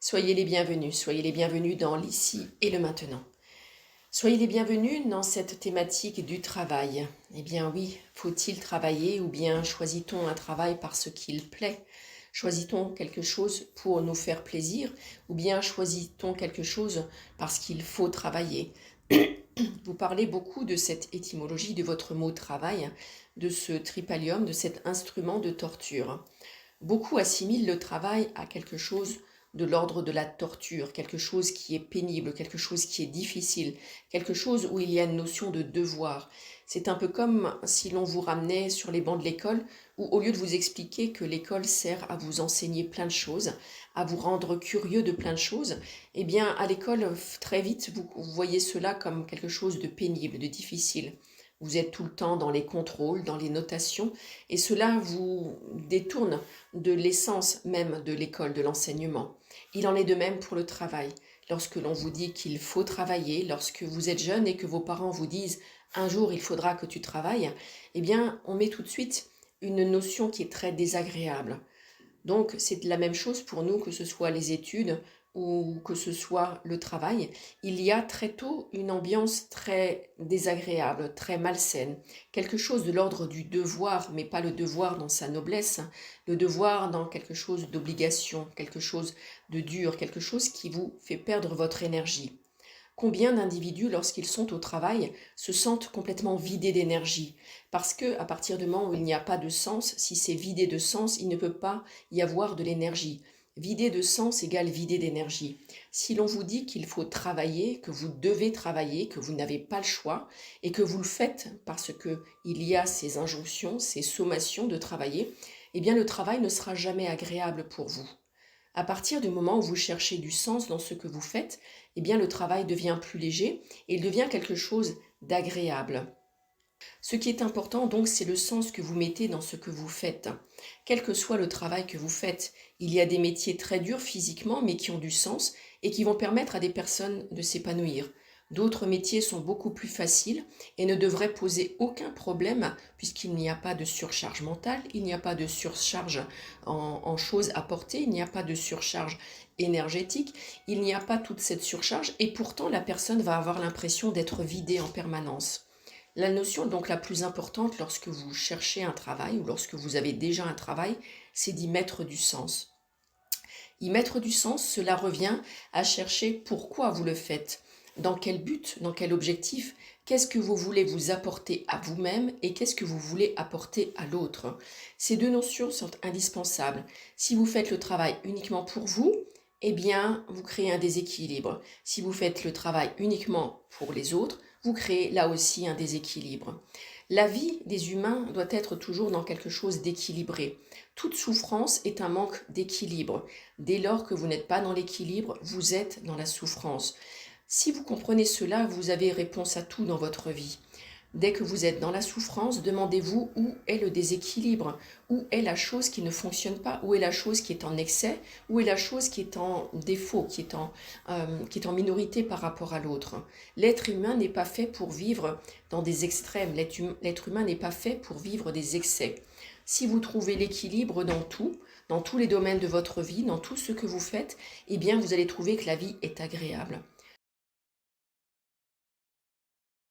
Soyez les bienvenus dans l'ici et le maintenant. Soyez les bienvenus dans cette thématique du travail. Eh bien oui, faut-il travailler ou bien choisit-on un travail parce qu'il plaît? Choisit-on quelque chose pour nous faire plaisir ou bien choisit-on quelque chose parce qu'il faut travailler? Vous parlez beaucoup de cette étymologie de votre mot travail, de ce tripalium, de cet instrument de torture. Beaucoup assimilent le travail à quelque chose de l'ordre de la torture, quelque chose qui est pénible, quelque chose qui est difficile, quelque chose où il y a une notion de devoir. C'est un peu comme si l'on vous ramenait sur les bancs de l'école, où au lieu de vous expliquer que l'école sert à vous enseigner plein de choses, à vous rendre curieux de plein de choses, eh bien à l'école, très vite, vous voyez cela comme quelque chose de pénible, de difficile. Vous êtes tout le temps dans les contrôles, dans les notations, et cela vous détourne de l'essence même de l'école, de l'enseignement. Il en est de même pour le travail. Lorsque l'on vous dit qu'il faut travailler, lorsque vous êtes jeune et que vos parents vous disent « un jour il faudra que tu travailles », eh bien on met tout de suite une notion qui est très désagréable. Donc c'est la même chose pour nous, que ce soit les études ou que ce soit le travail. Il y a très tôt une ambiance très désagréable, très malsaine, quelque chose de l'ordre du devoir, mais pas le devoir dans sa noblesse, le devoir dans quelque chose d'obligation, quelque chose de dur, quelque chose qui vous fait perdre votre énergie. Combien d'individus, lorsqu'ils sont au travail, se sentent complètement vidés d'énergie? Parce que, à partir du moment où il n'y a pas de sens, si c'est vidé de sens, il ne peut pas y avoir de l'énergie. Vidé de sens égale vidé d'énergie. Si l'on vous dit qu'il faut travailler, que vous devez travailler, que vous n'avez pas le choix, et que vous le faites parce que il y a ces injonctions, ces sommations de travailler, eh bien le travail ne sera jamais agréable pour vous. À partir du moment où vous cherchez du sens dans ce que vous faites, eh bien le travail devient plus léger et il devient quelque chose d'agréable. Ce qui est important donc, c'est le sens que vous mettez dans ce que vous faites. Quel que soit le travail que vous faites, il y a des métiers très durs physiquement mais qui ont du sens et qui vont permettre à des personnes de s'épanouir. D'autres métiers sont beaucoup plus faciles et ne devraient poser aucun problème puisqu'il n'y a pas de surcharge mentale, il n'y a pas de surcharge en choses à porter, il n'y a pas de surcharge énergétique, il n'y a pas toute cette surcharge et pourtant la personne va avoir l'impression d'être vidée en permanence. La notion donc la plus importante lorsque vous cherchez un travail ou lorsque vous avez déjà un travail, c'est d'y mettre du sens. Y mettre du sens, cela revient à chercher pourquoi vous le faites, dans quel but, dans quel objectif, qu'est-ce que vous voulez vous apporter à vous-même et qu'est-ce que vous voulez apporter à l'autre. Ces deux notions sont indispensables. Si vous faites le travail uniquement pour vous, eh bien, vous créez un déséquilibre. Si vous faites le travail uniquement pour les autres, vous créez là aussi un déséquilibre. La vie des humains doit être toujours dans quelque chose d'équilibré. Toute souffrance est un manque d'équilibre. Dès lors que vous n'êtes pas dans l'équilibre, vous êtes dans la souffrance. Si vous comprenez cela, vous avez réponse à tout dans votre vie. Dès que vous êtes dans la souffrance, demandez-vous où est le déséquilibre, où est la chose qui ne fonctionne pas, où est la chose qui est en excès, où est la chose qui est en défaut, qui est en minorité par rapport à l'autre. L'être humain n'est pas fait pour vivre dans des extrêmes, l'être humain n'est pas fait pour vivre des excès. Si vous trouvez l'équilibre dans tous les domaines de votre vie, dans tout ce que vous faites, eh bien vous allez trouver que la vie est agréable.